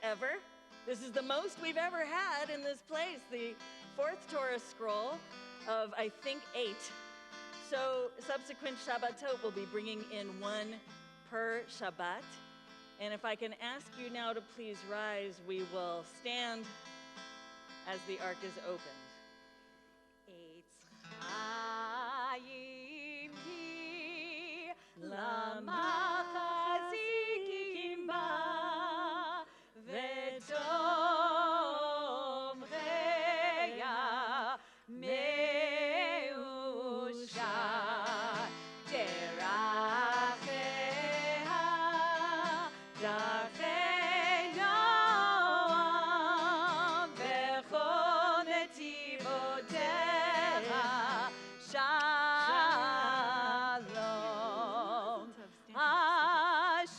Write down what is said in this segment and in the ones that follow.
ever. This is the most we've ever had in this place, the 4th Torah scroll of, I think, 8. So subsequent Shabbatot will be bringing in 1 per Shabbat. And if I can ask you now to please rise, we will stand as the ark is opened. Eitz Chaim hi lamachazikim ba v'tom reya meusha terachea darchei noam v'chol netivoteha shalom hashivenu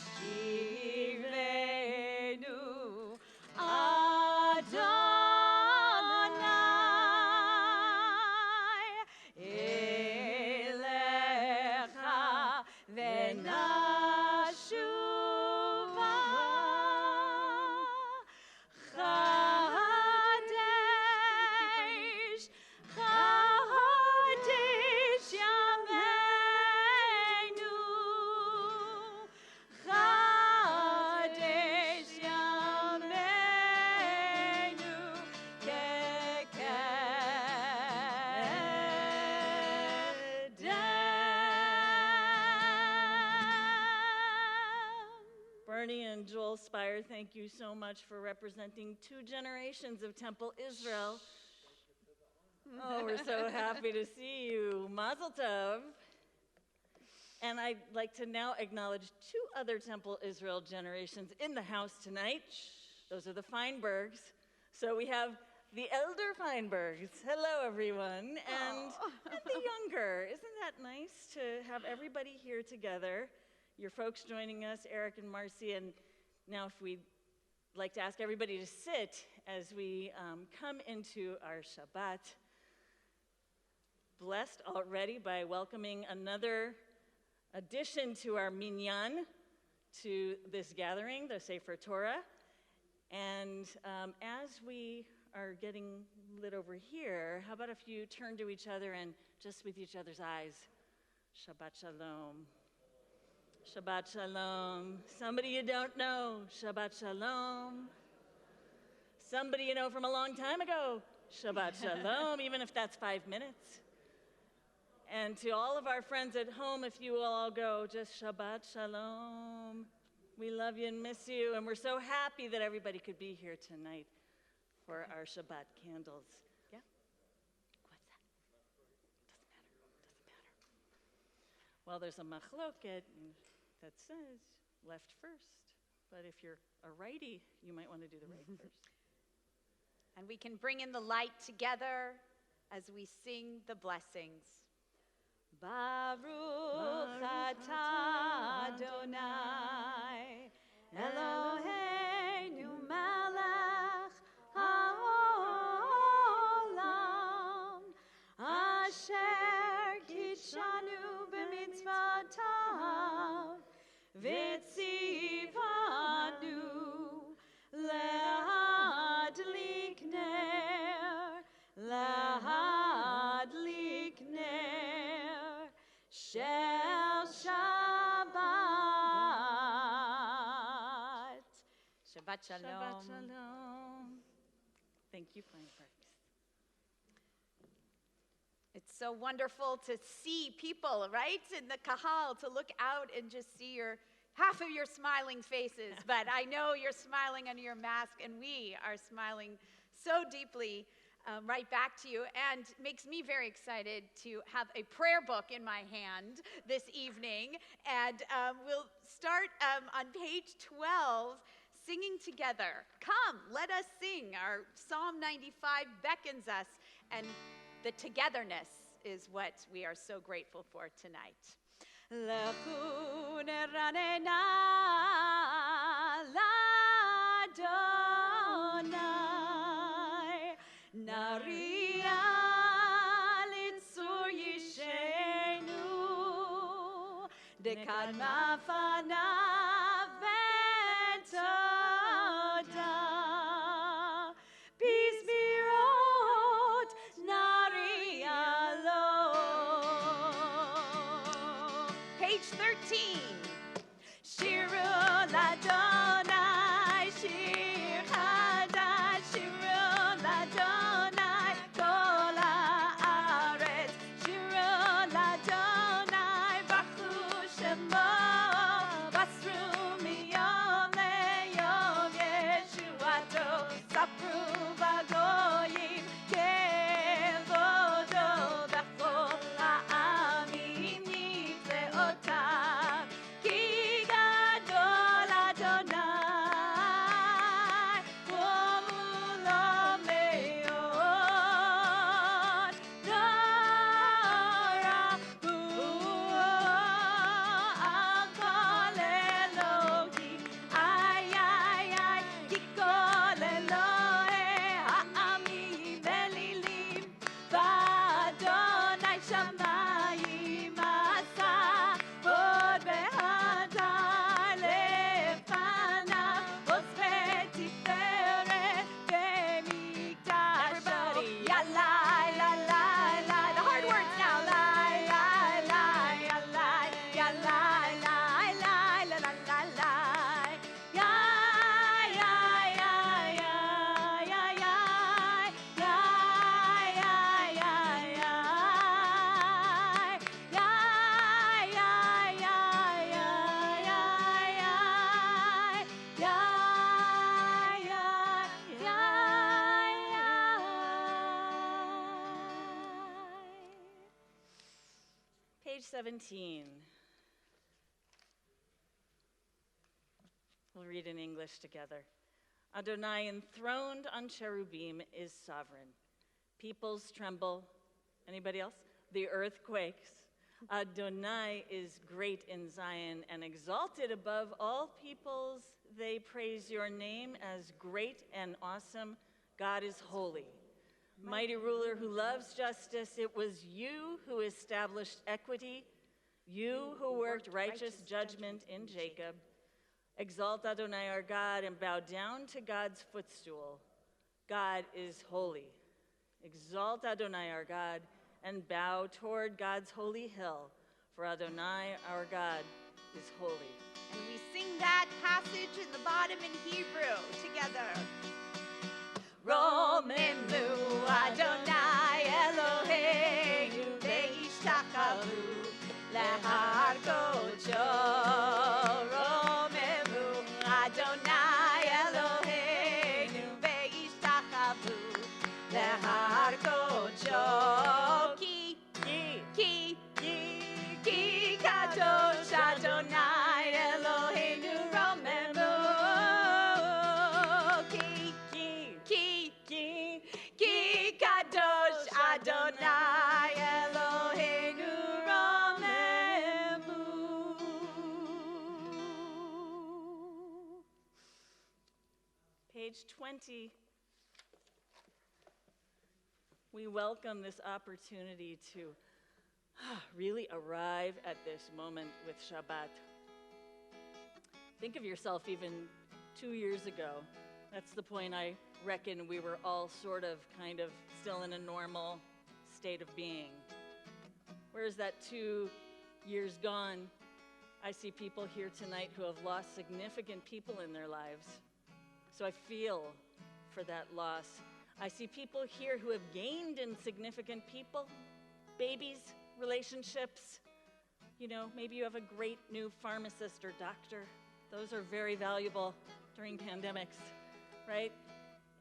Adonai elecha v'nashuva Chadesh Chadesh Yameinu Chadesh Yameinu Kekedem. Bernie and Joel Spire, thank you so much for representing 2 generations of Temple Israel. Oh, we're so happy to see you. Mazel tov. And I'd like to now acknowledge 2 other Temple Israel generations in the house tonight. Those are the Feinbergs. So we have the elder Feinbergs. Hello, everyone. And the younger. Isn't that nice to have everybody here together? Your folks joining us, Eric and Marcy. And now if we'd like to ask everybody to sit as we come into our Shabbat. Blessed already by welcoming another addition to our minyan, to this gathering, the Sefer Torah. And as we are getting lit over here, how about if you turn to each other and just with each other's eyes, Shabbat Shalom. Shabbat Shalom. Somebody you don't know, Shabbat Shalom. Somebody you know from a long time ago, Shabbat Shalom, even if that's 5 minutes. And to all of our friends at home, if you will all go, just Shabbat Shalom. We love you and miss you, and we're so happy that everybody could be here tonight for our Shabbat candles. Yeah? What's that? Doesn't matter. Well, there's a machloket that says left first, but if you're a righty, you might want to do the right first. And we can bring in the light together as we sing the blessings. Baruch atah Adonai Eloheinu melech haolam asher kitshanu b'mitzvotav v'tzivanu lehadlik ner Shel Shabbat. Shabbat Shalom. Shabbat Shalom. Thank you, Feinbergs. It's so wonderful to see people, right? In the kahal, to look out and just see half of your smiling faces. But I know you're smiling under your mask, and we are smiling so deeply right back to you, and makes me very excited to have a prayer book in my hand this evening. And we'll start on page 12, singing together. Come, let us sing. Our Psalm 95 beckons us, and the togetherness is what we are so grateful for tonight. Lechu neranena l'Adonai Naria litzur yishenu dekad mafanav v'todah 17. We'll read in English together. Adonai, enthroned on cherubim, is sovereign. Peoples tremble. Anybody else? The earth quakes. Adonai is great in Zion and exalted above all peoples. They praise your name as great and awesome. God is holy. Mighty ruler who loves justice, it was you who established equity, you who worked righteous judgment in Jacob. Exalt Adonai our God and bow down to God's footstool. God is holy. Exalt Adonai our God and bow toward God's holy hill, for Adonai our God is holy. And we sing that passage in the bottom in Hebrew together. Romemu Adonai Eloheinu ve'ishtakavu lehar kodsho. Romemu Adonai Eloheinu ve'ishtakavu lehar kodsho. Ki kadosh Adonai Eloheinu romemu. Ki kadosh Adonai Eloheinu romemu. Page 20. We welcome this opportunity to really arrive at this moment with Shabbat. Think of yourself even 2 years ago. That's the point I reckon we were all sort of, kind of, still in a normal state of being. Where's that 2 years gone? I see people here tonight who have lost significant people in their lives. So I feel for that loss. I see people here who have gained insignificant people, babies, relationships. You know, maybe you have a great new pharmacist or doctor. Those are very valuable during pandemics, right?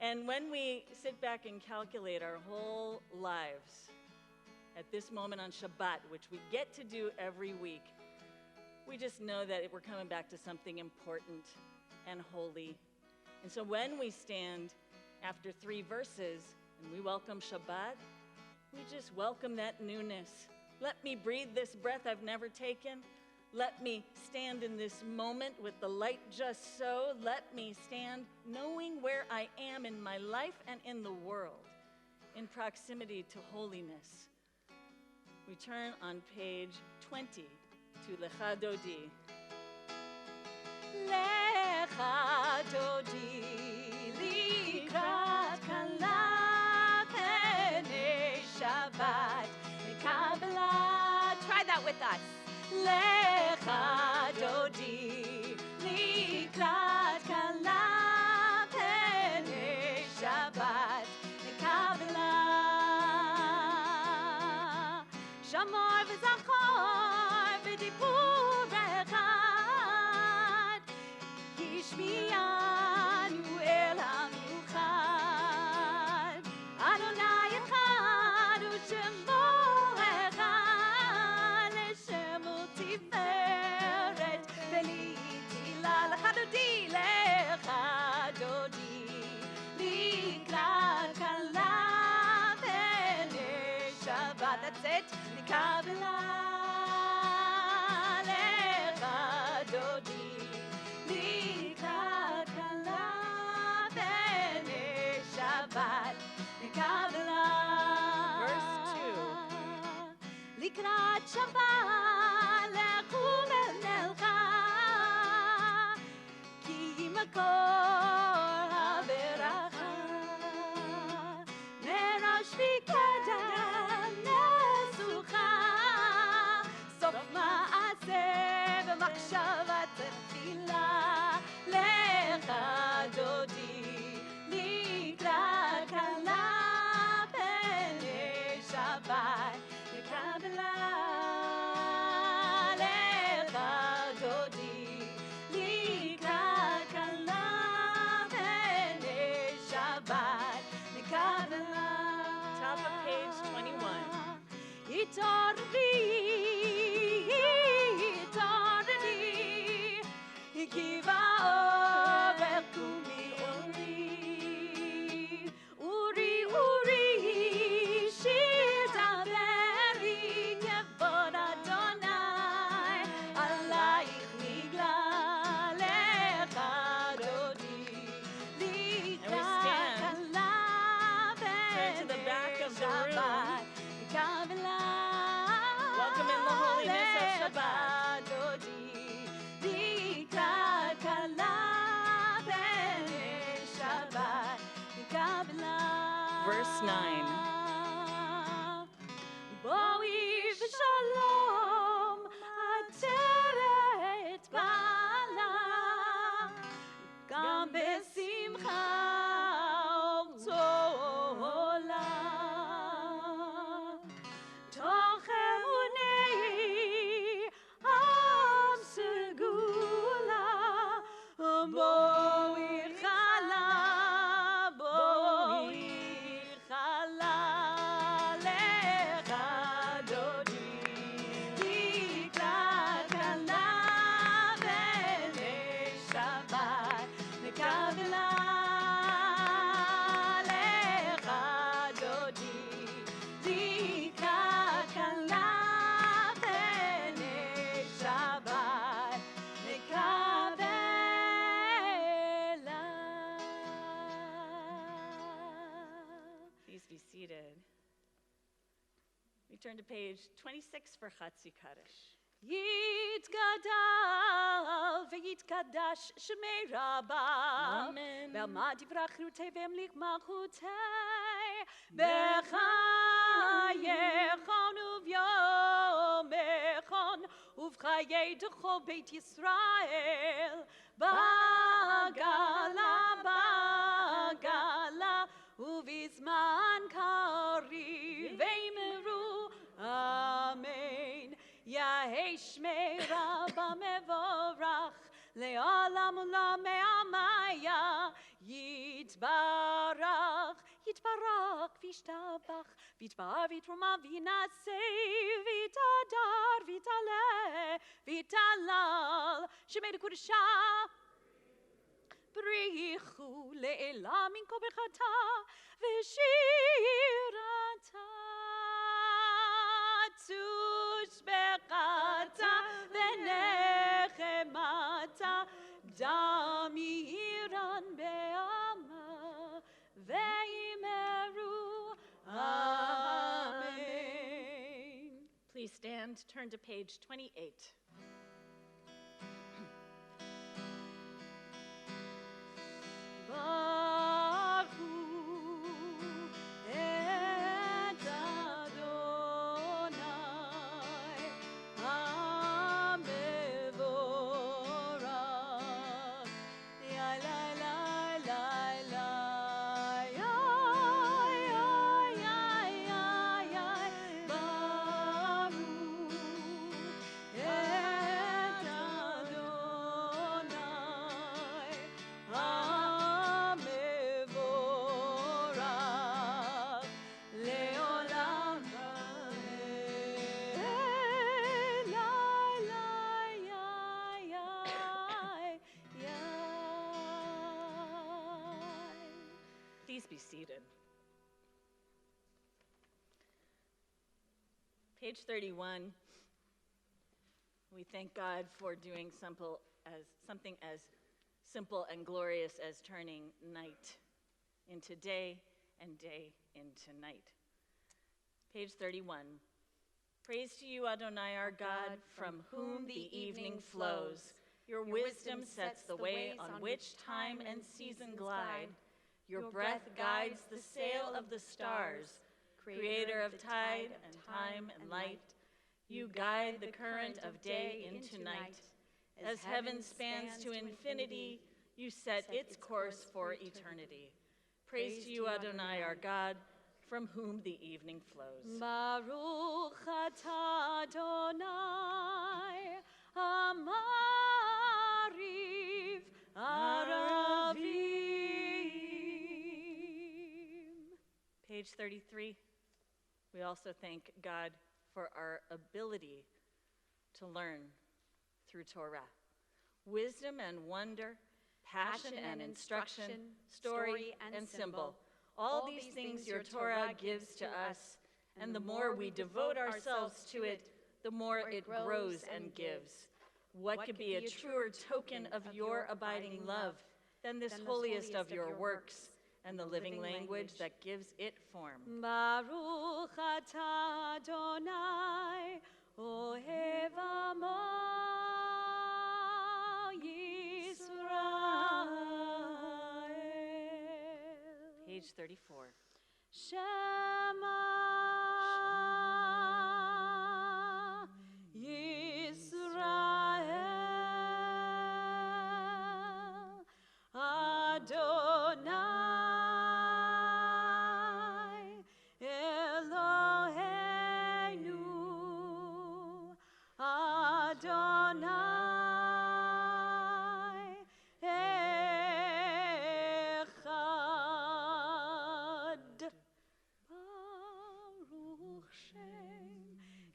And when we sit back and calculate our whole lives at this moment on Shabbat, which we get to do every week, we just know that we're coming back to something important and holy. And so when we stand after 3 verses and we welcome Shabbat, we just welcome that newness. Let me breathe this breath I've never taken. Let me stand in this moment with the light just so. Let me stand knowing where I am in my life and in the world, in proximity to holiness. We turn on page 20 to Lecha Dodi. Lecha Dodi likrat kala penei Shabbat kabbalah. Try that with us. Lecha Dodi likrat kala penei Shabbat kabbalah. Shamor v'zachor v'dibur echad yishmi'anu el hamiuchad. Adonai echad u'shemo echad l'shemo tiferet v'li'tila. Lecha Dodi, Lecha Dodi likrat kala penei Shabbat. That's it. Kabbalah, Lecha Dodi likrat kala penei Shabbat Kabbalah. Verse 2. Likrat Shabbat lechu melcha ki makor haberacha merash vikadam nesucha sof ma'aseh v'machshavat tefila. Lecha Dodi likrat kala penei Shabbat Kabbalah. Lecha Dodi likrat kala Verse 9. Boi v'shalom ateret bala gam besimcha u'tola toch emunei am segula boi chala lecha dodi diklat kala b'nei Shabbat nekavela lecha dodi diklat kala b'nei Shabbat nekavela. Please be seated. We turn to page 26 for Chatzi Kaddish. יתגדל ויתקדש שמי רבה Amen. ועמד יברחרותי והמליך מלכותי בחייכון וביומכון ובחיי דכל בית ישראל בגלה ובזמן קריב ואמרו אמן. יהי שמי רבה מבורך לעולם עולם מעמיה יתברך וישתבח ויתפאר ויתרומם וינשא ויתהדר ויתעלה ויתהלל שמי לקודשה בריחו לעילה מן כל ברכתה ושירתה תושבחתה ונחמתה דם ירן בעלמה ואמרו אמן. Please stand, turn to page 28. Please be seated. Page 31. We thank God for doing something as simple and glorious as turning night into day and day into night. Page 31. Praise to you, Adonai, our God, from whom the evening flows. Your wisdom sets the way on which time and season glide. Your breath guides the sail of the stars, creator of tide and time and light. You guide the current of day into night. As heaven spans to infinity, you set its course for eternity. Praise to you, Adonai, our God, from whom the evening flows. Baruch atah Adonai, Amariv Aravim. Page 33. We also thank God for our ability to learn through Torah. Wisdom and wonder, passion and instruction, story and symbol. All these things your Torah gives to us, and the more we devote ourselves to it, the more it grows and gives. What could be a truer token of your abiding love than this holiest of your works and the living language that gives it form? Baruch atah Adonai, ohev amo Yisrael. Page 34. Shema Yisrael Adonai Eloheinu Adonai Echad Baruch Shem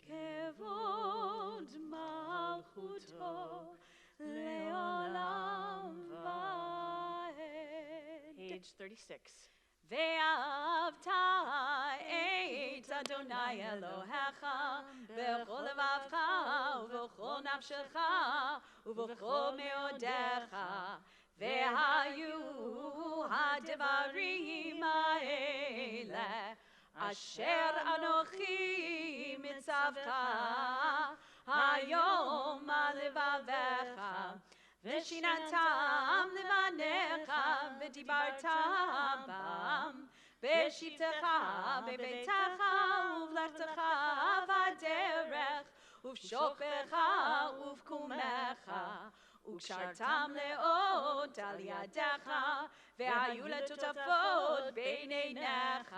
Kevod Malchuto Leolam Vaed. Page 36. Ve'avta et Adonai Elohecha b'chol levavcha u'b'chol nafshecha u'b'chol meodecha ve'hayu ha'devarim ha'ele asher anochi mitzavcha hayom alevavecha ושיננתם לבניך ודיברת בם בשיטתך בביתך ובלכתך בדרך ובשוכבך ובקומך וקשרתם לאות על ידיך והיו לטוטפות בין עיניך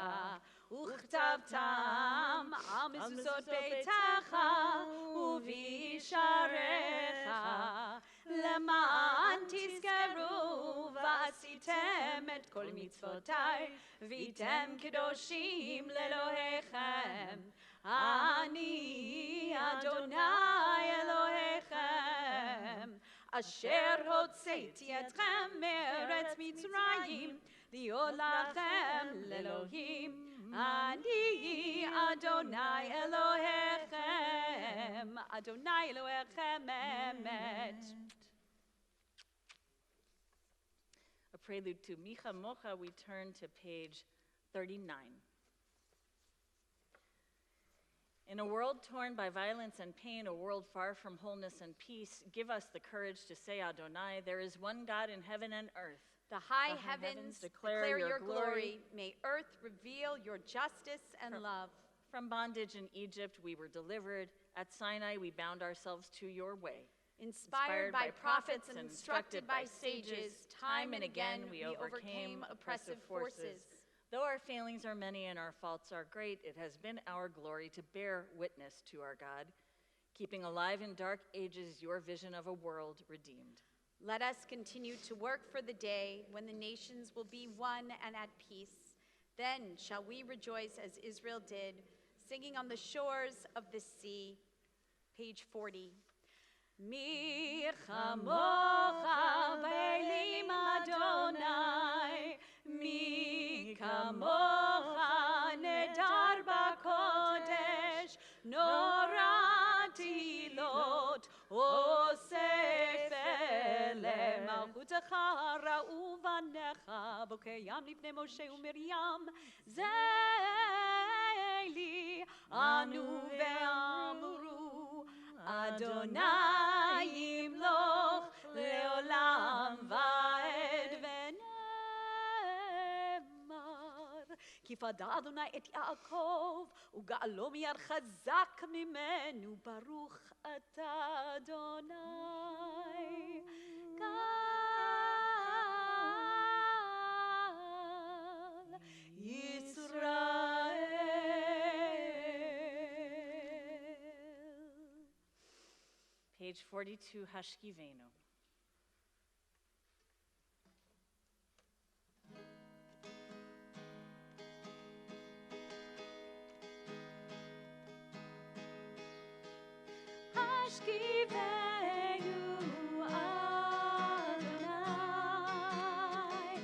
וכתבתם על מזוזות ביתך ובישעריך למען תזכרו ועשיתם את כל מצוותיי והייתם קדושים לאלוהיכם אני אדוני אלוהיכם אשר הוצאתי אתכם מארץ מצרים להיות לכם לאלוהים אני אדוני אלוהיכם אדוני אלוהיכם אמת. A prelude to Micha Mocha, we turn to page 39. In a world torn by violence and pain, a world far from wholeness and peace, give us the courage to say, Adonai, there is one God in heaven and earth. The high heavens declare your glory. May earth reveal your justice and love. From bondage in Egypt we were delivered. At Sinai we bound ourselves to your way. Inspired by prophets and instructed by sages, time and again we overcame oppressive forces. Though our failings are many and our faults are great, it has been our glory to bear witness to our God, keeping alive in dark ages your vision of a world redeemed. Let us continue to work for the day when the nations will be one and at peace. Then shall we rejoice as Israel did, singing on the shores of the sea. Page 40. Mi chamocha b'elim Adonai, mi kamocha nedar b'kodesh, nora tilot osef ele malchutecha ra'u vanecha bokeyam lifnei Moshe u'Miriam ze'eli anu ve'amuru Adonai yimloch leolam va'ed v'nemar כי פדה אדוני את יעקב וגאלו מיד חזק ממנו ברוך אתה אדוני גאל ישראל. Page 42, Hashkivenu. Hashkivenu Adonai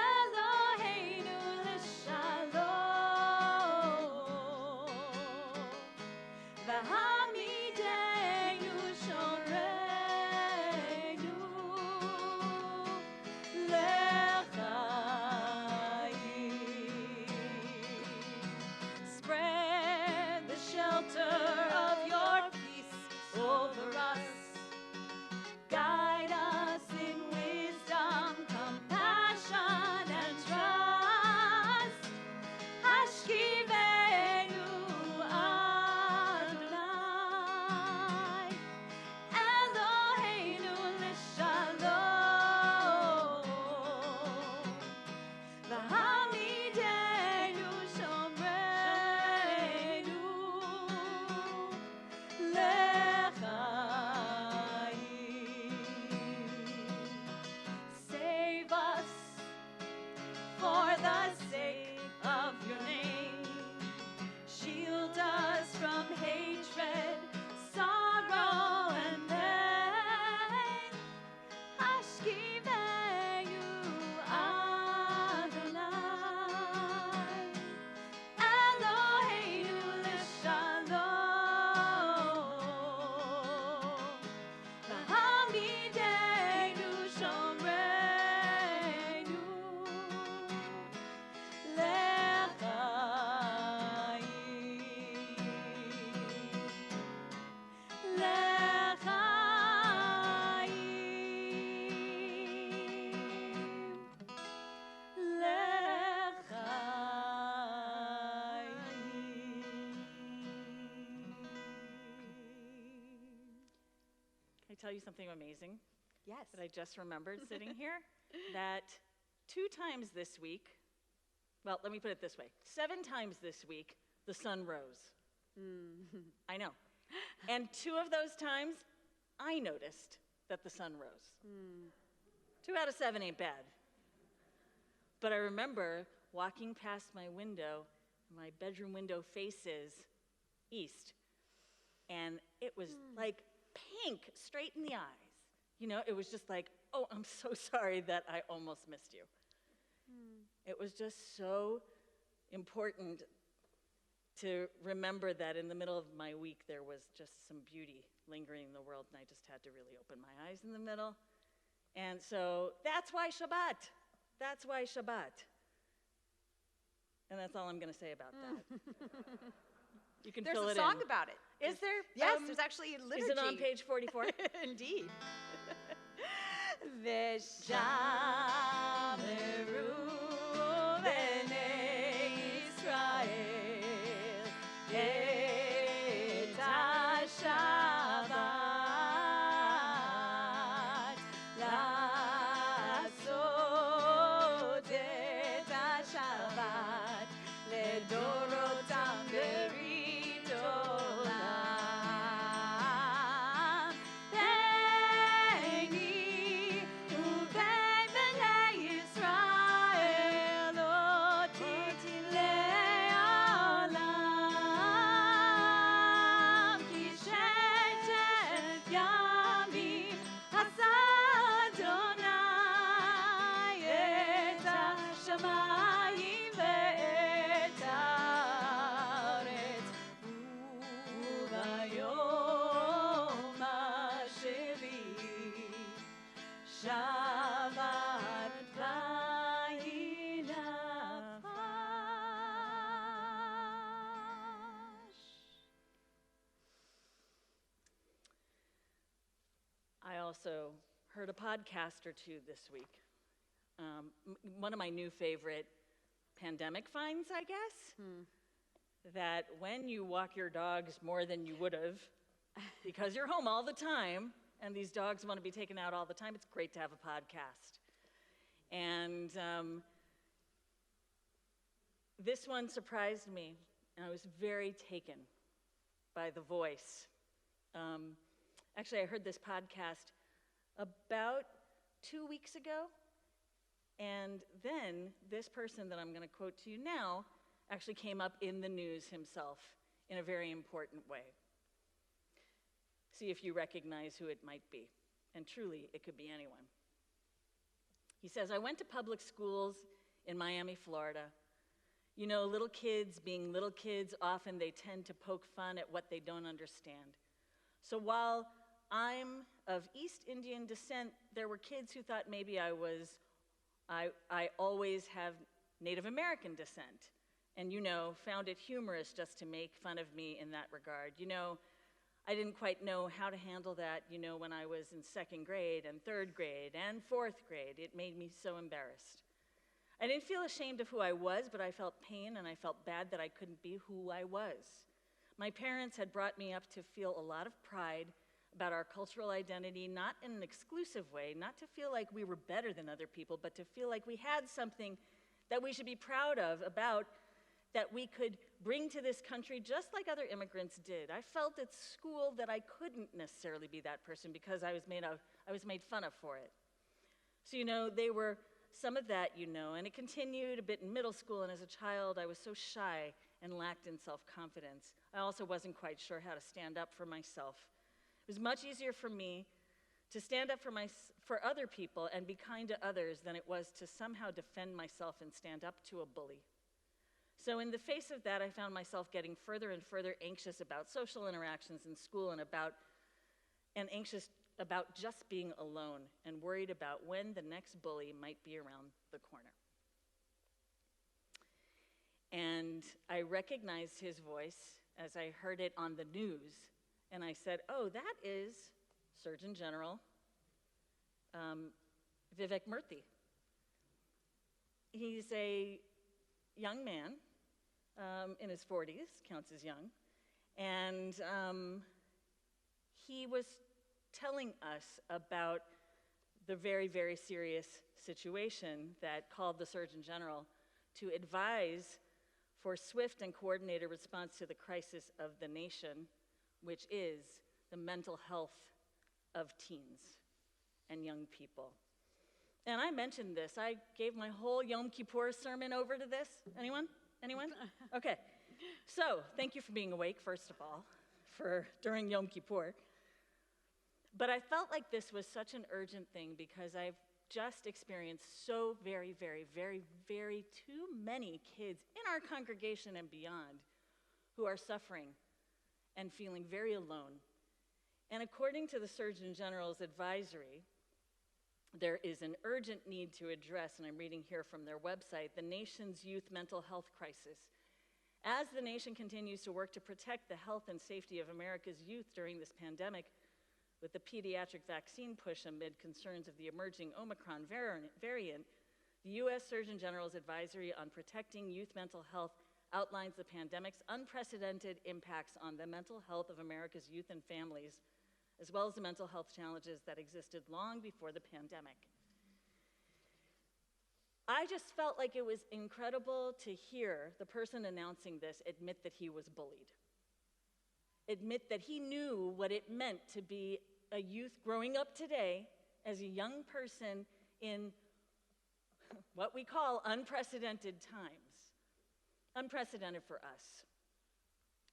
Eloheinu l'shalom v'hamidenu shoreinu l'chaim. Spread the shelter of your peace over us tell you something amazing Yes. that I just remembered sitting here? That 2 times this week, well, let me put it this way, 7 times this week, the sun rose. I know. And 2 of those times, I noticed that the sun rose. 2 out of 7 ain't bad. But I remember walking past my window, my bedroom window faces east, and it was like pink, straight in the eyes. You know, it was just like, oh, I'm so sorry that I almost missed you. It was just so important to remember that in the middle of my week there was just some beauty lingering in the world, and I just had to really open my eyes in the middle. And so that's why Shabbat. That's why Shabbat. And that's all I'm going to say about that. You can There's fill a it song in. about it. Is there? Yes, there's actually a liturgy. Is it on page 44? Indeed. Shameru b'nei Yisrael et ha-Shabbat לעשות את השבת לדורותם ברית עולם ביני ובין בני ישראל אותי לעולם כי ששת ימים עשה אדוני את השמיים ואת הארץ וביום השביעי שבת וינפש. I also heard a podcast or 2 this week. One of my new favorite pandemic finds, I guess, that when you walk your dogs more than you would have, because you're home all the time, and these dogs want to be taken out all the time, it's great to have a podcast. And this one surprised me, and I was very taken by the voice. Actually, I heard this podcast about 2 weeks ago, and then this person that I'm going to quote to you now actually came up in the news himself in a very important way. See if you recognize who it might be. And truly, it could be anyone. He says, I went to public schools in Miami, Florida. You know, little kids being little kids, often they tend to poke fun at what they don't understand. So while I'm of East Indian descent, there were kids who thought maybe I always have Native American descent. And, you know, found it humorous just to make fun of me in that regard. You know, I didn't quite know how to handle that, you know, when I was in 2nd grade and 3rd grade and 4th grade. It made me so embarrassed. I didn't feel ashamed of who I was, but I felt pain and I felt bad that I couldn't be who I was. My parents had brought me up to feel a lot of pride about our cultural identity, not in an exclusive way, not to feel like we were better than other people, but to feel like we had something that we should be proud of, about that we could bring to this country just like other immigrants did. I felt at school that I couldn't necessarily be that person because I was made fun of for it. So, you know, they were some of that, you know, and it continued a bit in middle school, and as a child, I was so shy and lacked in self-confidence. I also wasn't quite sure how to stand up for myself. It was much easier for me to stand up for other people and be kind to others than it was to somehow defend myself and stand up to a bully. So in the face of that, I found myself getting further and further anxious about social interactions in school and anxious about just being alone and worried about when the next bully might be around the corner. And I recognized his voice as I heard it on the news, and I said, oh, that is Surgeon General Vivek Murthy. He's a young man in his 40s, counts as young, and he was telling us about the very, very serious situation that called the Surgeon General to advise for swift and coordinated response to the crisis of the nation, which is the mental health of teens and young people. And I mentioned this. I gave my whole Yom Kippur sermon over to this. Anyone? Anyone? Okay. So, thank you for being awake, first of all, during Yom Kippur. But I felt like this was such an urgent thing because I've just experienced so very, very, very, very too many kids in our congregation and beyond who are suffering and feeling very alone. And according to the Surgeon General's advisory, there is an urgent need to address, and I'm reading here from their website, the nation's youth mental health crisis. As the nation continues to work to protect the health and safety of America's youth during this pandemic, with the pediatric vaccine push amid concerns of the emerging Omicron variant, the U.S. Surgeon General's advisory on protecting youth mental health outlines the pandemic's unprecedented impacts on the mental health of America's youth and families, as well as the mental health challenges that existed long before the pandemic. I just felt like it was incredible to hear the person announcing this admit that he was bullied. Admit that he knew what it meant to be a youth growing up today as a young person in what we call unprecedented times. Unprecedented for us.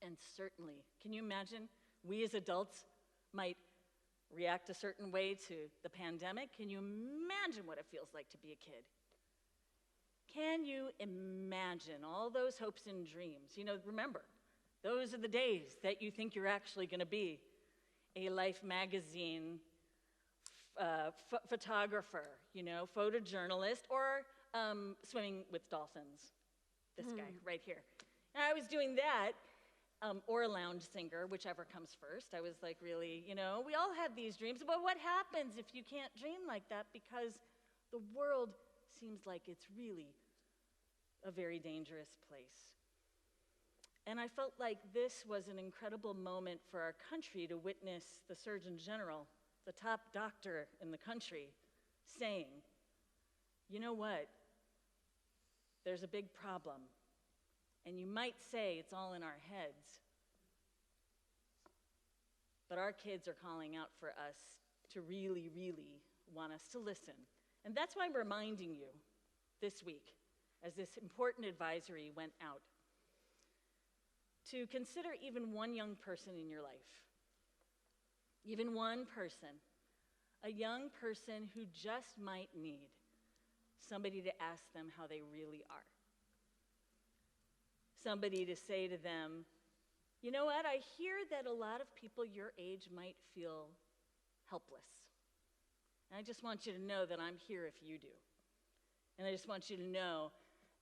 And certainly, can you imagine, we as adults might react a certain way to the pandemic. Can you imagine what it feels like to be a kid? Can you imagine all those hopes and dreams? You know, remember, those are the days that you think you're actually going to be a Life magazine photographer, you know, photojournalist, or swimming with dolphins. This guy right here. And I was doing that, or a lounge singer, whichever comes first. I was like, really, you know, we all have these dreams, but what happens if you can't dream like that? Because the world seems like it's really a very dangerous place. And I felt like this was an incredible moment for our country to witness the Surgeon General, the top doctor in the country, saying, you know what? There's a big problem. And you might say it's all in our heads. But our kids are calling out for us to really, really want us to listen. And that's why I'm reminding you this week, as this important advisory went out, to consider even one young person in your life. Even one person. A young person who just might need somebody to ask them how they really are. Somebody to say to them, you know what, I hear that a lot of people your age might feel helpless. And I just want you to know that I'm here if you do. And I just want you to know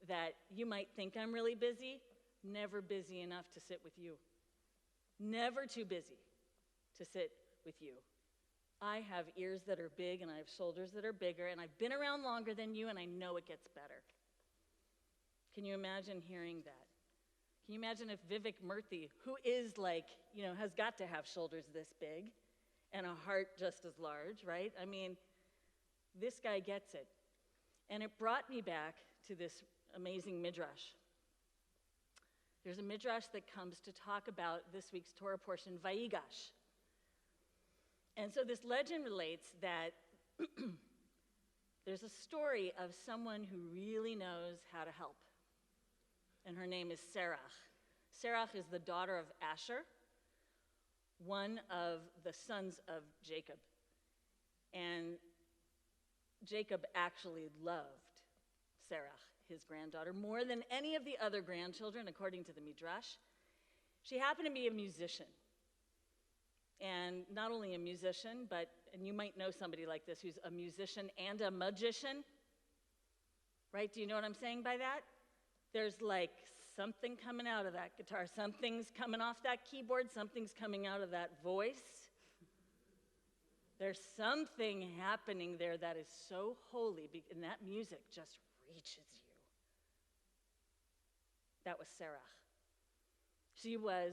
that you might think I'm really busy, never busy enough to sit with you. Never too busy to sit with you. I have ears that are big and I have shoulders that are bigger, and I've been around longer than you, and I know it gets better. Can you imagine hearing that? Can you imagine if Vivek Murthy, who is like, you know, has got to have shoulders this big and a heart just as large, right? I mean, this guy gets it. And it brought me back to this amazing midrash. There's a midrash that comes to talk about this week's Torah portion, Vayigash. And so this legend relates that there's a story of someone who really knows how to help. And her name is Serach. Serach is the daughter of Asher, one of the sons of Jacob. And Jacob actually loved Serach, his granddaughter, more than any of the other grandchildren, according to the Midrash. She happened to be a musician. And not only a musician, but, and you might know somebody like this who's a musician and a magician, right? Do you know what I'm saying by that? There's like something coming out of that guitar, something's coming off that keyboard, something's coming out of that voice. There's something happening there that is so holy, and that music just reaches you. That was Serach. She was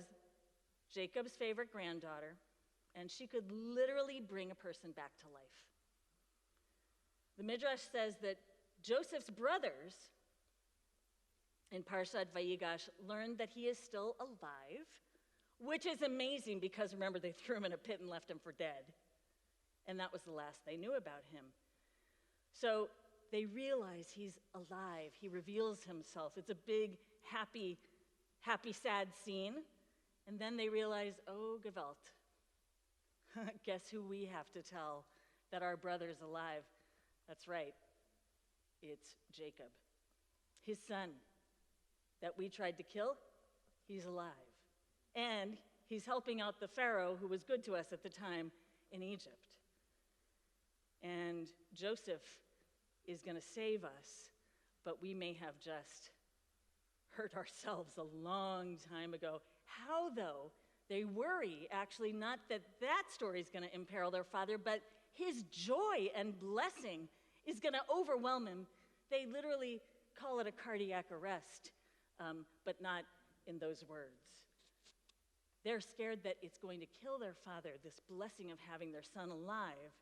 Jacob's favorite granddaughter, and she could literally bring a person back to life. The Midrash says that Joseph's brothers in Parshat Vayigash learned that he is still alive, which is amazing because remember, they threw him in a pit and left him for dead. And that was the last they knew about him. So they realize he's alive. He reveals himself. It's a big, happy, sad scene. And then they realize, oh, Gewalt. Guess who we have to tell that our brother's alive? That's right. It's Jacob. His son that we tried to kill, he's alive. And he's helping out the Pharaoh who was good to us at the time in Egypt. And Joseph is going to save us, but we may have just hurt ourselves a long time ago. How, though? They worry, actually, not that that story is going to imperil their father, but his joy and blessing is going to overwhelm him. They literally call it a cardiac arrest, but not in those words. They're scared that it's going to kill their father, this blessing of having their son alive.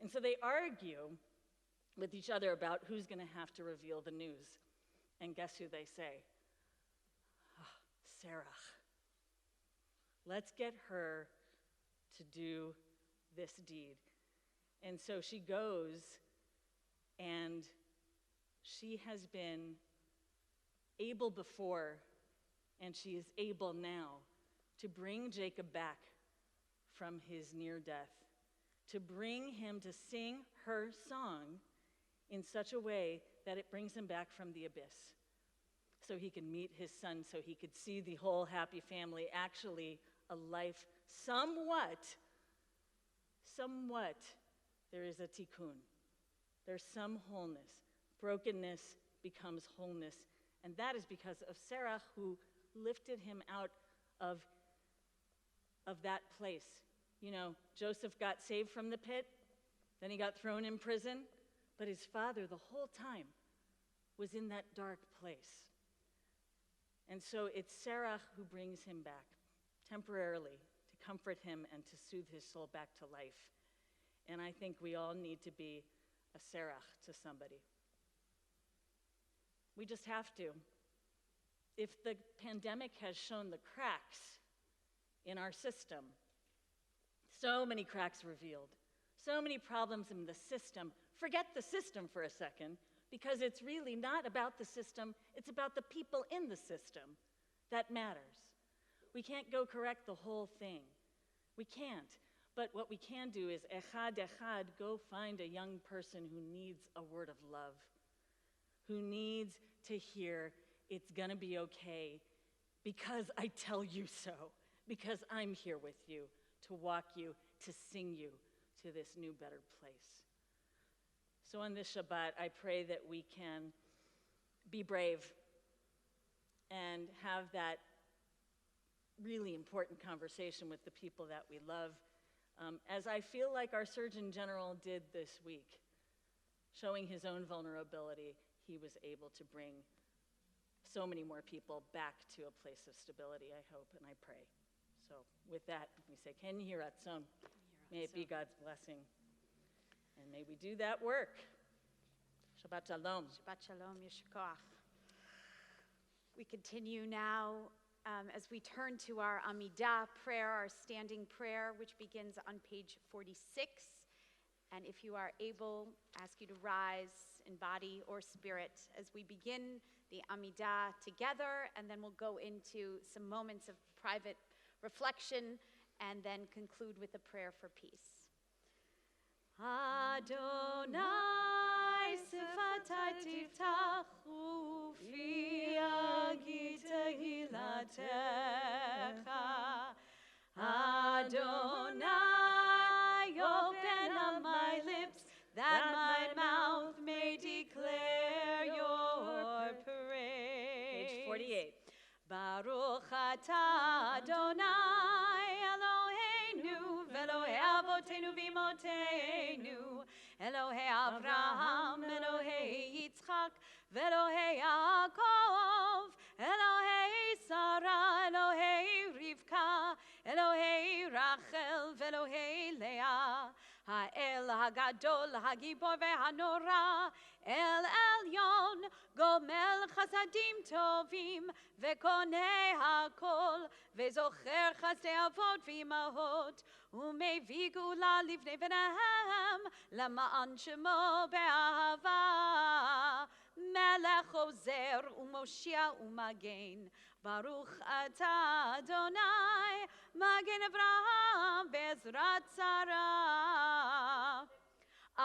And so they argue with each other about who's going to have to reveal the news. And guess who they say? Oh, Sarah. Let's get her to do this deed. And so she goes, and she has been able before, and she is able now to bring Jacob back from his near death, to bring him to sing her song in such a way that it brings him back from the abyss, so he can meet his son, so he could see the whole happy family, actually a life somewhat, there is a tikkun. There's some wholeness. Brokenness becomes wholeness. And that is because of Sarah, who lifted him out of that place. You know, Joseph got saved from the pit, then he got thrown in prison, but his father the whole time was in that dark place. And so it's Sarah who brings him back temporarily to comfort him and to soothe his soul back to life. And I think we all need to be a Sarah to somebody. We just have to. If the pandemic has shown the cracks in our system, so many cracks revealed, so many problems in the system. Forget the system for a second, because it's really not about the system, it's about the people in the system that matters. We can't go correct the whole thing. We can't. But what we can do is, echad, go find a young person who needs a word of love, who needs to hear, it's gonna be okay, because I tell you so, because I'm here with you, to walk you, to sing you to this new, better place. So on this Shabbat, I pray that we can be brave and have that really important conversation with the people that we love, as I feel like our Surgeon General did this week. Showing his own vulnerability, he was able to bring so many more people back to a place of stability, I hope, and I pray. So with that, we say, Ken Yhi Ratzon. May it be God's blessing. And may we do that work. Shabbat Shalom. Shabbat Shalom, Yeshua Koach. We continue now as we turn to our Amidah prayer, our standing prayer, which begins on page 46. And if you are able, ask you to rise in body or spirit as we begin the Amidah together, and then we'll go into some moments of private reflection and then conclude with a prayer for peace. Adonai sifatai tiftach ufi yagid tehilatecha. Adonai, open up my lips that my mouth may declare your praise. Page 48. Baruch atah Adonai Eloheinu v'Elohei avotenu v'imotenu Elohei Avraham, Elohei Yitzchak v'Elohei Yaakov Elohei Sarah, Elohei Rivka Elohei Rachel v'Elohei הגדול, הגיבור והנורא, אל עליון, גומל חסדים טובים, וקונה הכל, וזוכר חסדי אבות ואימהות, ומביא גאולה לבני בניהם, למען שמו באהבה. מלך עוזר ומושיע ומגן, ברוך אתה אדוני, מגן אברהם בעזרת שרה.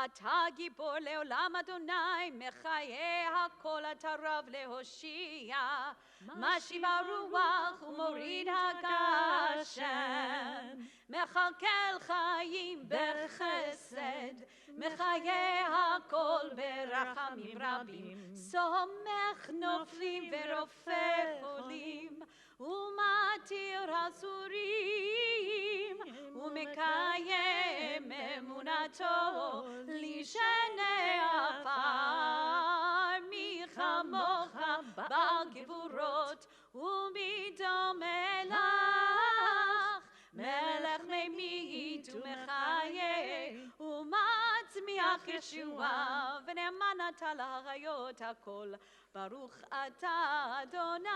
אתה גיבור לעולם אדוני, מחיי הכל אתה רב להושיע, משיב הרוח ומוריד הגשם, מכלכל חיים בחסד, מחיי הכל ברחמים רבים, סומך נופלים ורופא חולים, ומתיר אסורים, ומקיים אמונתו לשני עפר. מי כמוך בעל גבורות, ומי דומה לך, מלך ממית ומחיה, ומצמיח ישועה, ונאמן אתה להחיות הכל. ברוך אתה אדוני,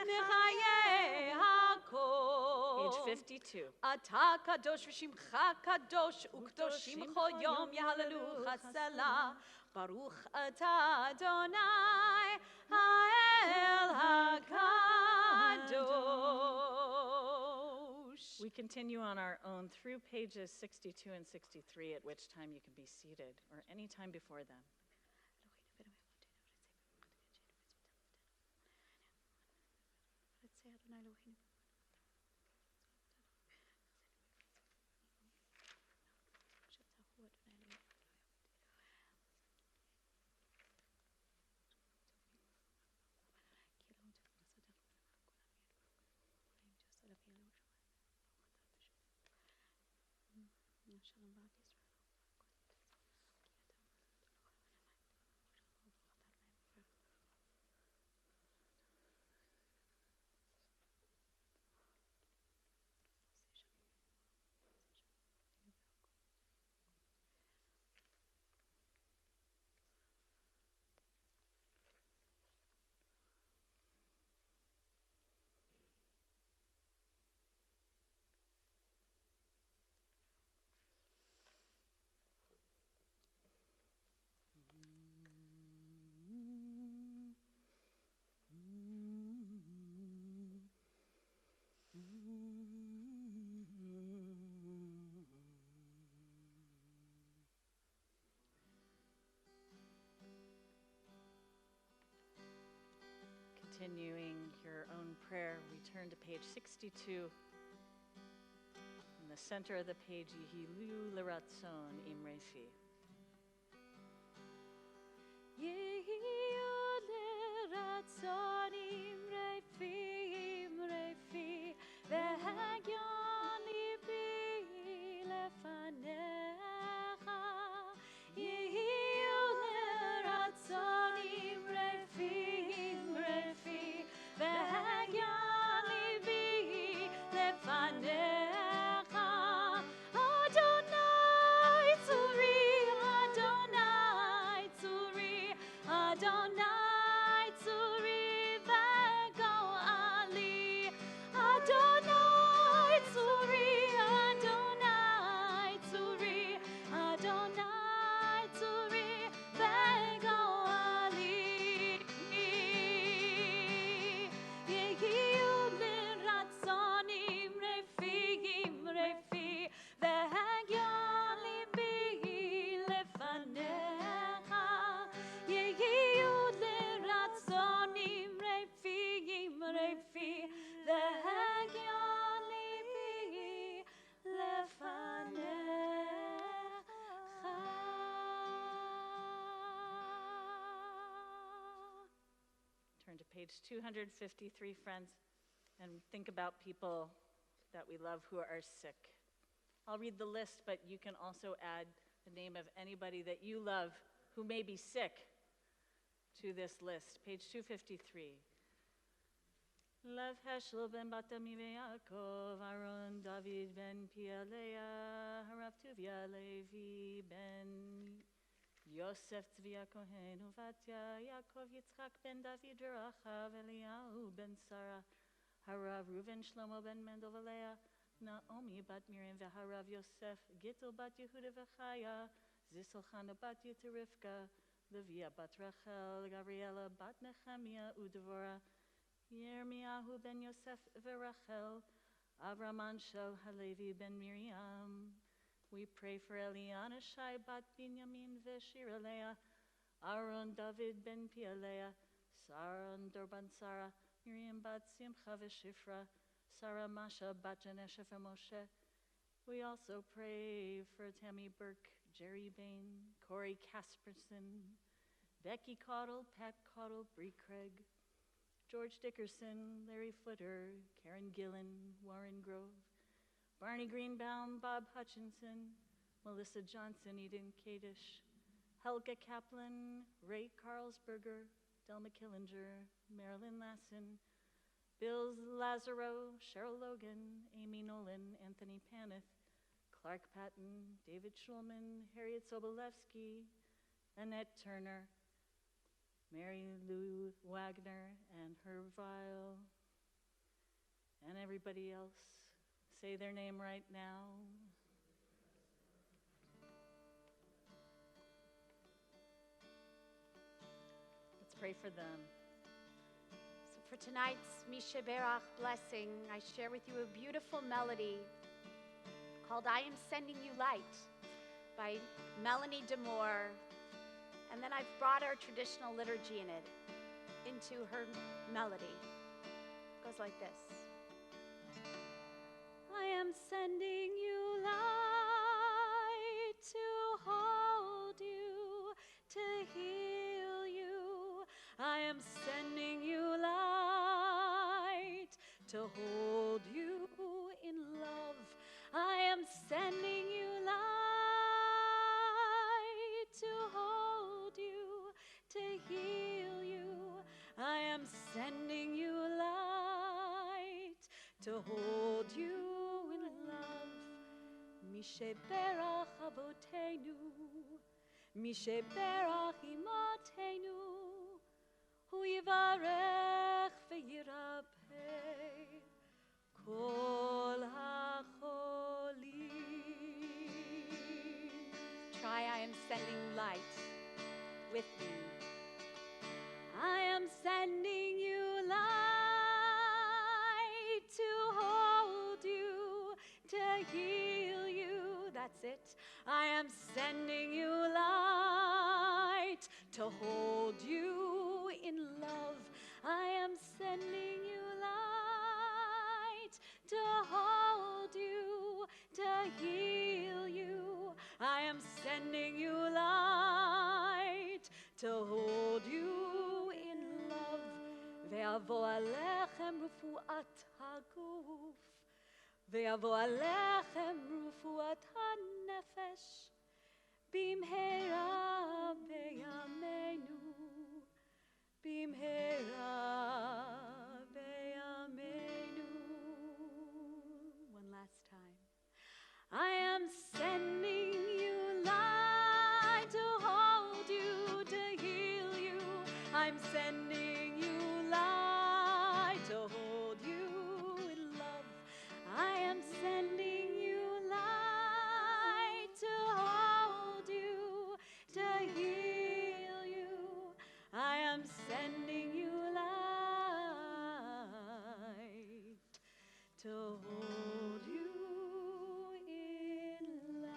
מחיי הכל. Page 52. אתה קדוש ושמך קדוש, וקדושים כל יום יהללוך סלה. ברוך אתה אדוני, האל הקדוש. We continue on our own through pages 62 and 63, at which time you can be seated, or any time before them. Continuing your own prayer, we turn to page 62. In the center of the page, Yehilu Leratzon Imrefi. Yehilu Leratzon Imrefi, Imrefi, v'hagyon libi lefanecha. Yehilu Leratzon Imrefi, והגיון ליבי לפניך. אדוני צורי, אדוני צורי, אדוני צורי וגואלי. אדוני צורי, אדוני צורי, אדוני צורי וגואלי. Turn to page 253, friends, and think about people that we love who are sick. I'll read the list, but you can also add the name of anybody that you love who may be sick to this list. Page 253. Lev Heschel ben Batami Yaakov, Aaron David ben Pialea, Harav Tuvia Levi ben Yosef Tzvia Kohen Uvatya, Yaakov Yitzchak ben David Rachav, Eliyahu ben Sarah, Harav Reuven Shlomo ben Mendel Valea, Naomi bat Miriam v'Harav Yosef, Gittel bat Yehuda v'Chaya, Zisel Chana bat Yita Rivka, Leviah bat Rachel, Gabriela bat Nechemia Udevora, Yirmiyahu ben Yosef v'Rachel, Avram Ansho Halevi ben Miriam. We pray for Eliana Shai bat Binyamin v'Shira Leah, Aaron David ben Pialea, Saron Dorban Sarah, Miriam bat Simcha v'Shifra, Sarah Masha bat Janesha v'Moshe. We also pray for Tammy Burke, Jerry Bain, Corey Casperson, Becky Cottle, Pat Cottle, Bree Craig, George Dickerson, Larry Footer, Karen Gillen, Warren Grove, Barney Greenbaum, Bob Hutchinson, Melissa Johnson, Eden Kadish, Helga Kaplan, Ray Carlsberger, Delma Killinger, Marilyn Lassen, Bill Lazaro, Cheryl Logan, Amy Nolan, Anthony Paneth, Clark Patton, David Schulman, Harriet Sobolewski, Annette Turner, Mary Lou Wagner, and Herb Vile, and everybody else. Say their name right now. Let's pray for them. So for tonight's Misha Berach blessing, I share with you a beautiful melody called I Am Sending You Light by Melanie Damore. And then I've brought our traditional liturgy in it into her melody. It goes like this. I am sending you light to hold you, to heal you. I am sending you light to hold you in love. I am sending you light to hold you, to heal you. I am sending you light to hold you in love. Misheberach Avotenu, Misheberach Imotenu, Hu Yivarech ve'yirapeh Kol HaCholim. Try I am sending light with me. I am sending you light to hold you, to heal you. That's it. I am sending you light to hold you in love. I am sending you light to hold you, to heal you. I am sending you light to hold you in love. Ve'avo alechem rufuat haguf, ve'avo alechem rufuat hanefesh, bimhera beyamenu, bimhera beyamenu. One last time. I am sending you light to hold you, to heal you. I'm sending you light to hold you in love. I am sending you light to hold you, to heal you. I am sending you light to hold you in love.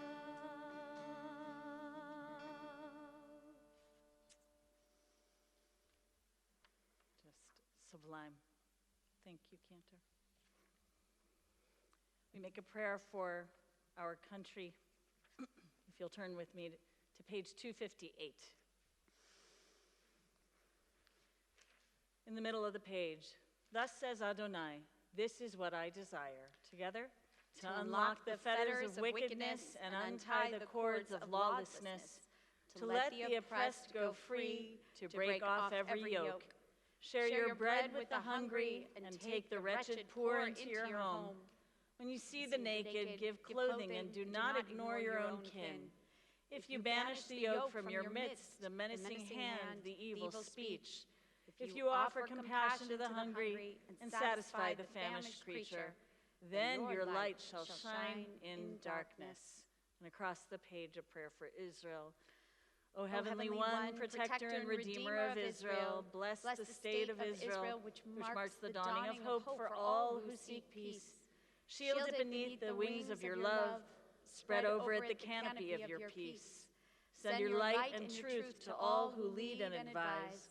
Just sublime. Thank you, Cantor. We make a prayer for our country. If you'll turn with me to page 258. In the middle of the page, thus says Adonai, this is what I desire. Together, to unlock the fetters of wickedness and untie the cords of lawlessness, to let the oppressed go free, to break off every yoke, Share your bread with the hungry, and take the wretched poor into your home. When you see the naked, give clothing, and do not ignore your own kin. If you banish the yoke from your midst, the menacing hand, the evil speech, if you offer compassion to the hungry and satisfy the famished creature, then your light shall shine in darkness. And across the page, a prayer for Israel. O Heavenly One, protector and redeemer of Israel, bless the state of Israel, which marks the dawning of hope for all who seek peace. Shield it beneath the wings of your love. Spread over it the canopy of your peace. Send your light and truth to all who lead and advise,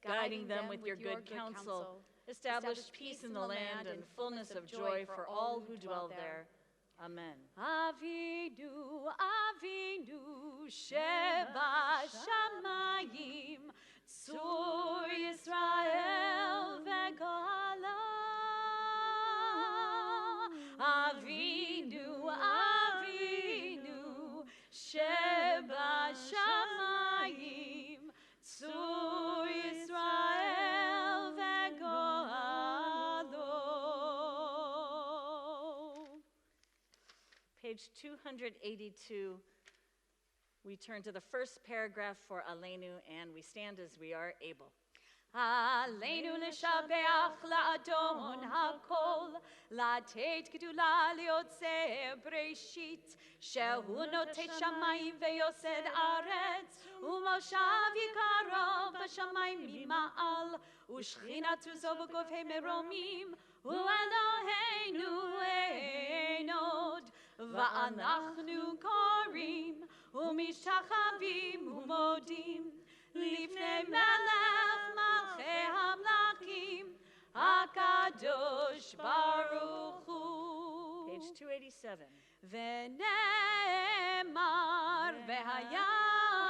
guiding them with your good counsel. Establish peace in the land and fullness of joy for all who dwell there. Amen. Avinu, Avinu, Sheba Shamayim, Tzur Yisrael veGola. Avinu, Avinu, Sheba Shamayim, Tzur Yisrael veGola. Page 282, we turn to the first paragraph for Aleinu, and we stand as we are able. עלינו לשבח לאדון הכל, לתת גדולה ליוצר בראשית, שהוא נוטט שמיים ויוסד ארץ, ומושב יקרו בשמיים ממעל, ושכינת עוזו בגופי מרומים, הוא אלוהינו אין עוד, ואנחנו קוראים ומשתחווים ומודים, לפני מלך מלכי המלכים, הקדוש ברוך הוא. Page 287. ונאמר, והיה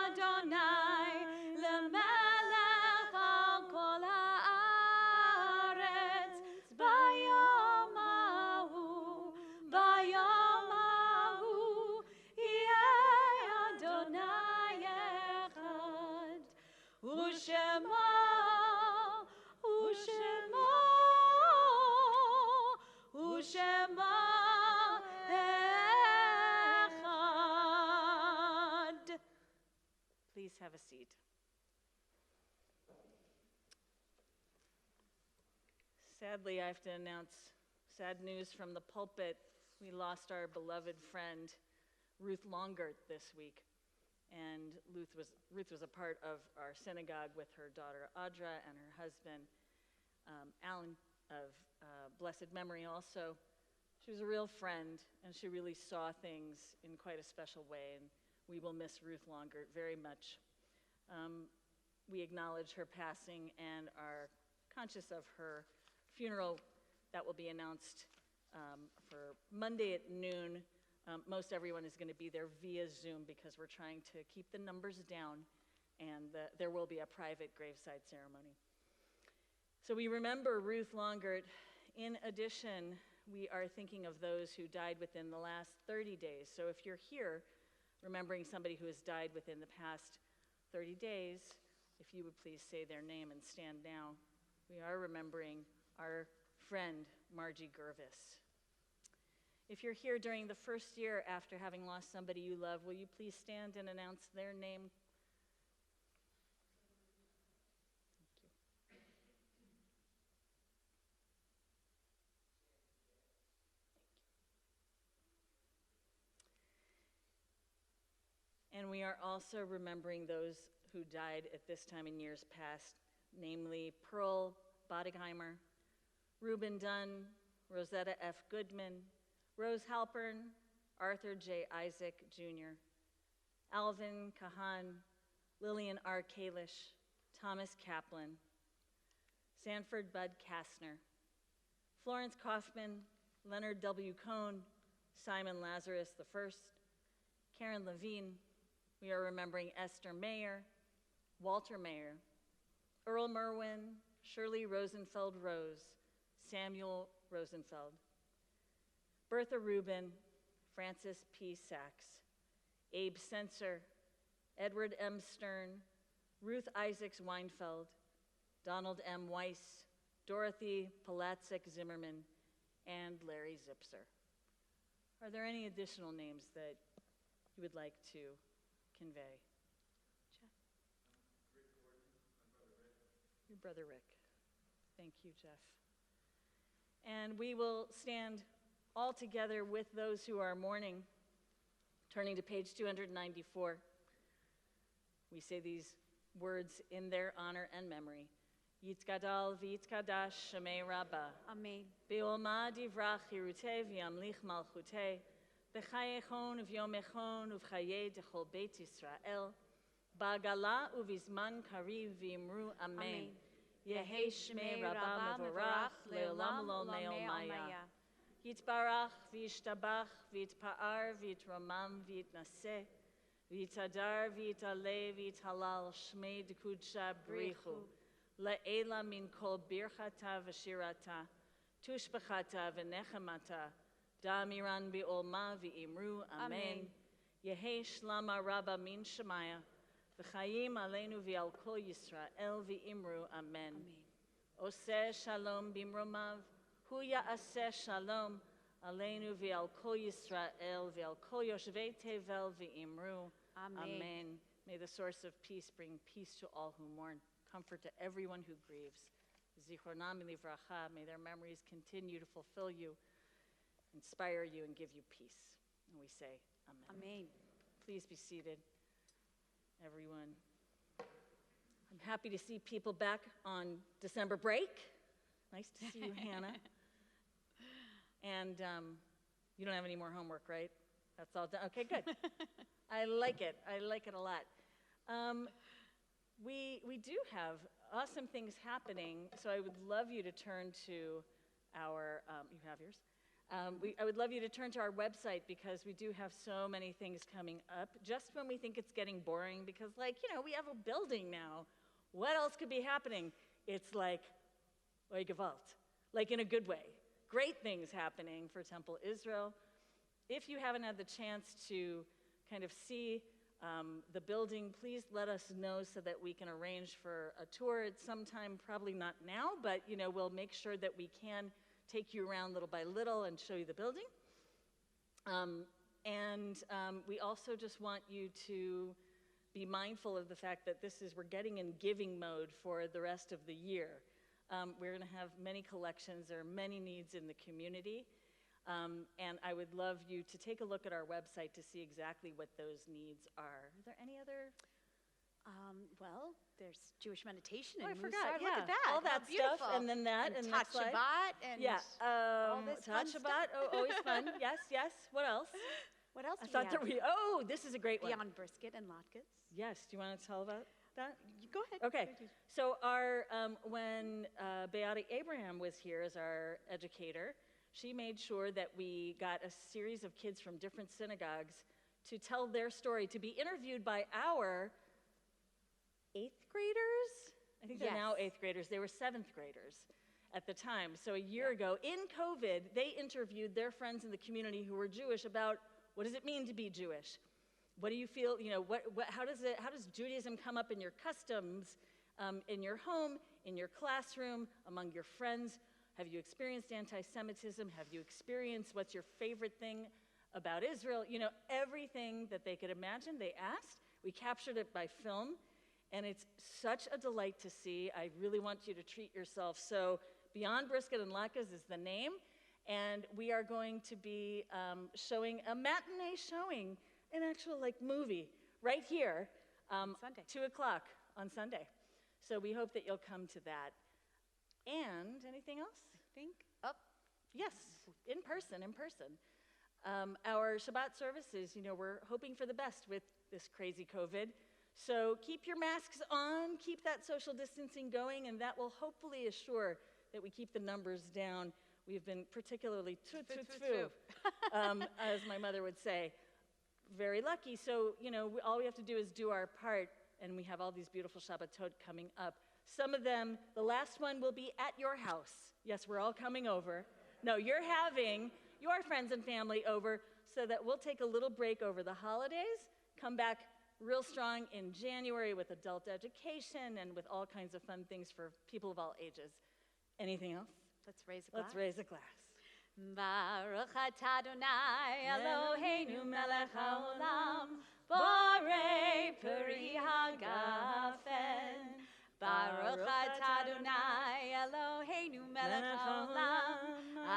אדוני למלך על כל הארץ, ביום ההוא, ביום ההוא, יהיה אדוני אחד. ושמו, ושמו, ושמו אחד. Please have a seat. Sadly, I have to announce sad news from the pulpit. We lost our beloved friend, Ruth Longert, this week. And Ruth was a part of our synagogue with her daughter Audra and her husband Alan, of blessed memory also. She was a real friend, and she really saw things in quite a special way, and we will miss Ruth Longert very much. We acknowledge her passing and are conscious of her funeral that will be announced for Monday at noon. Most everyone is going to be there via Zoom because we're trying to keep the numbers down, and there will be a private graveside ceremony. So we remember Ruth Longert. In addition, we are thinking of those who died within the last 30 days. So if you're here remembering somebody who has died within the past 30 days, if you would please say their name and stand now. We are remembering our friend, Margie Gervis. If you're here during the first year after having lost somebody you love, will you please stand and announce their name? And we are also remembering those who died at this time in years past, namely Pearl Bodigheimer, Reuben Dunn, Rosetta F. Goodman, Rose Halpern, Arthur J. Isaac, Jr., Alvin Kahan, Lillian R. Kalish, Thomas Kaplan, Sanford Bud Kastner, Florence Kaufman, Leonard W. Cohn, Simon Lazarus I, Karen Levine. We are remembering Esther Mayer, Walter Mayer, Earl Merwin, Shirley Rosenfeld Rose, Samuel Rosenfeld, Bertha Rubin, Francis P. Sachs, Abe Sensor, Edward M. Stern, Ruth Isaacs Weinfeld, Donald M. Weiss, Dorothy Palatzek-Zimmerman, and Larry Zipser. Are there any additional names that you would like to convey? Jeff? Your brother Rick. Thank you, Jeff. And we will stand all together with those who are mourning. Turning to page 294, we say these words in their honor and memory. Yitzgadal v'yitzkadash shemei Rabba. Amen. Be'olma divrach yiruteh v'yamlich malchuteh. B'chayechon v'yomechon uv'chayeh dechol beit Yisrael. Ba'gala uv'izman kariv v'imru amen. Yehei shmei Rabba mevorach le'olam lo me'omaya. Yitbarach v'yishtabach v'yitpa'ar v'yitromam v'yitnaseh. V'yitadar v'yitale v'yithalal shmei d'kudsha brichu. Le'ela min kol birchata v'shirata. Tushbachata v'nechemata. Da'amiran bi'olma v'imru amen. Yehei shlama rabba min shemaya. V'chayim aleinu v'al kol Yisrael v'imru amen. Oseh shalom bimromav. Hu ya'aseh shalom aleinu v'al kol Yisrael v'al kol yoshvei tevel v'imru. Amen. May the source of peace bring peace to all who mourn, comfort to everyone who grieves. Zichronam livracha. May their memories continue to fulfill you, inspire you, and give you peace. And we say, Amen. Amen. Please be seated, everyone. I'm happy to see people back on December break. Nice to see you, Hannah. And you don't have any more homework, right? That's all done. Okay, good. I like it. I like it a lot. We do have awesome things happening, so I would love you to turn to our, you have yours? I would love you to turn to our website because we do have so many things coming up. Just when we think it's getting boring, because we have a building now. What else could be happening? It's like Gewalt, like in a good way. Great things happening for Temple Israel. If you haven't had the chance to kind of see the building, please let us know so that we can arrange for a tour at some time, probably not now, but we'll make sure that we can take you around little by little and show you the building. We also just want you to be mindful of the fact that we're getting in giving mode for the rest of the year. We're going to have many collections. There are many needs in the community. And I would love you to take a look at our website to see exactly what those needs are. Are there any other? Well, there's Jewish meditation Oh, and I forgot. Musar. Yeah. Look at that. All that How beautiful. stuff, and then that, and Tat next slide. Shabbat and Yeah. all this fun Tat Shabbat. Oh, always fun. Yes, yes. What else? What else I do thought that we have? this is a great one. Beyond brisket and latkes. Yes. Do you want to tell about that? You go ahead. Okay. So our when Beata Abraham was here as our educator, she made sure that we got a series of kids from different synagogues to tell their story, to be interviewed by our 8th graders. I think they're now 8th graders. They were 7th graders at the time. So a year ago, in COVID, they interviewed their friends in the community who were Jewish about what does it mean to be Jewish? What do you feel, how does Judaism come up in your customs, in your home, in your classroom, among your friends? Have you experienced anti-Semitism? Have you experienced what's your favorite thing about Israel? Everything that they could imagine, they asked. We captured it by film, and it's such a delight to see. I really want you to treat yourself. So Beyond Brisket and Latkes is the name, and we are going to be showing a matinee showing, an actual movie, right here, Sunday. 2 o'clock on Sunday. So we hope that you'll come to that. And anything else? I think. Yes, in person. Our Shabbat services, we're hoping for the best with this crazy COVID. So keep your masks on, keep that social distancing going, and that will hopefully assure that we keep the numbers down. We've been particularly, as my mother would say, very lucky. So, all we have to do is do our part, and we have all these beautiful Shabbatot coming up. Some of them, the last one will be at your house. Yes, we're all coming over. No, you're having your friends and family over so that we'll take a little break over the holidays, come back real strong in January with adult education and with all kinds of fun things for people of all ages. Anything else? Let's raise a glass. Let's raise a glass. Baruch atah Adonai Eloheinu melech haolam, borei peri hagafen. Baruch atah Adonai Eloheinu melech haolam,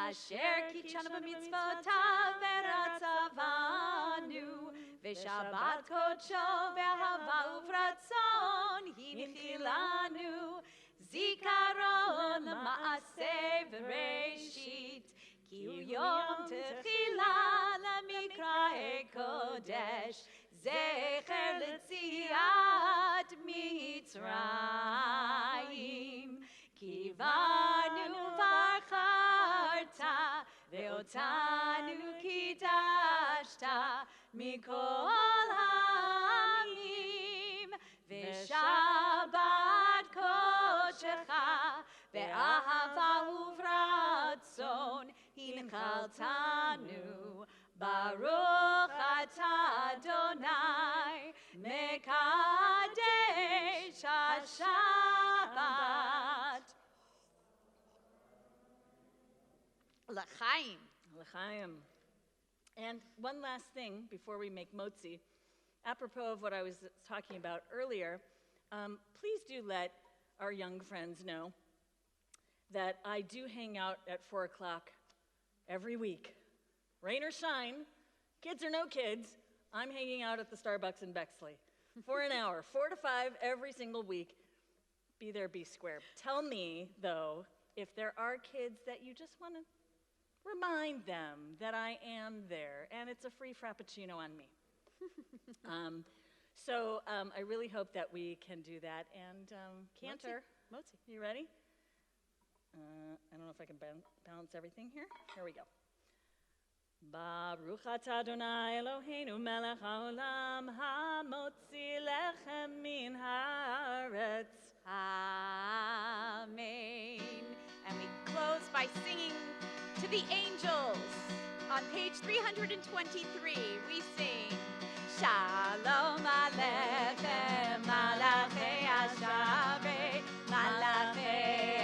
asher kitshanu b'mitzvotav v'ratzavanu, v'shabbat kodsho b'ahava uvratzon hinchilanu, zikaron l'maaseh v'reishit, ki hu yom techila l'mikra'e kodesh, zecher l'tziat Mitzrayim, kivanu varcharta, ve'otanu kidashta, mikol ha'amim, ve'shabbat kodshecha, ve'ahava uvratzon, hinchaltanu. Baruch atah Adonai, mekadesh haShabbat. L'chaim. L'chaim. And one last thing before we make motzi, apropos of what I was talking about earlier, please do let our young friends know that I do hang out at 4 o'clock every week. Rain or shine, kids or no kids, I'm hanging out at the Starbucks in Bexley for an hour, 4 to 5 every single week. Be there, be square. Tell me, though, if there are kids that you just want to remind them that I am there, and it's a free Frappuccino on me. So I really hope that we can do that. And Cantor, Motzi. you ready? I don't know if I can balance everything here. Here we go. Baruch atah Adonai Eloheinu melech haolam, hamotzi lechem min haaretz. Amen. And we close by singing to the angels. On page 323, we sing, Shalom Aleichem, Malachei Hashavei, Malachei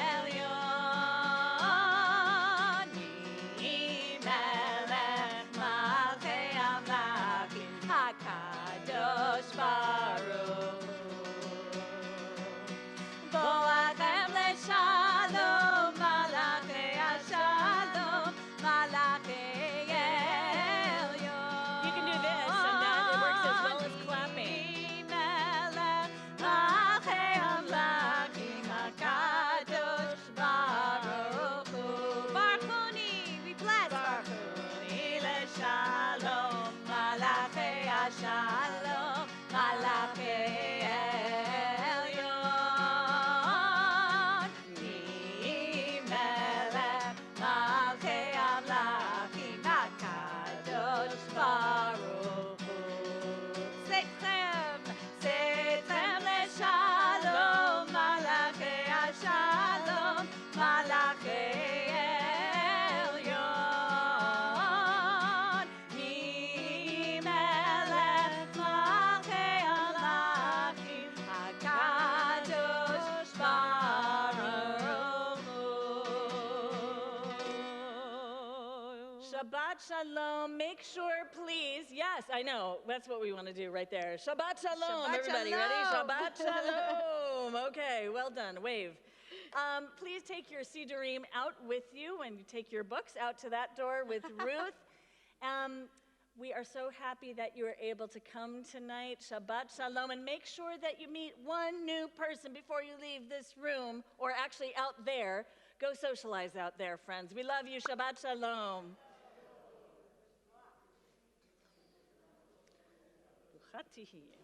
Elyon, Melech Malchei Amlakim, HaKadosh Baruch Hu. Boachem leShalom, Malachei Hashalom, Malachei Elyon. You can do this, and that it works as well as clapping. Melech Malchei Amlakim, HaKadosh Baruch Hu. Barchoni, we bless. Barchoni leShalom, Malachei Hashalom, Malachei Elyon. Melech Malchei Amlakim, HaKadosh Baruch Hu. Tzedchem, Tzedchem leShalom, Malachei Hashalom, Malachei Elyon. Melech Malchei Amlakim, HaKadosh Baruch Hu. Shabbat Shalom. Make sure, please. Yes, I know. That's what we want to do right there. Shabbat Shalom. Shabbat Everybody Shalom. ready? Shabbat Shalom. Okay, well done. Wave. Please take your Sidurim out with you, and you take your books out to that door with Ruth. We are so happy that you were able to come tonight. Shabbat Shalom. And make sure that you meet one new person before you leave this room, or actually out there. Go socialize out there, friends. We love you. Shabbat Shalom. Buchatihi.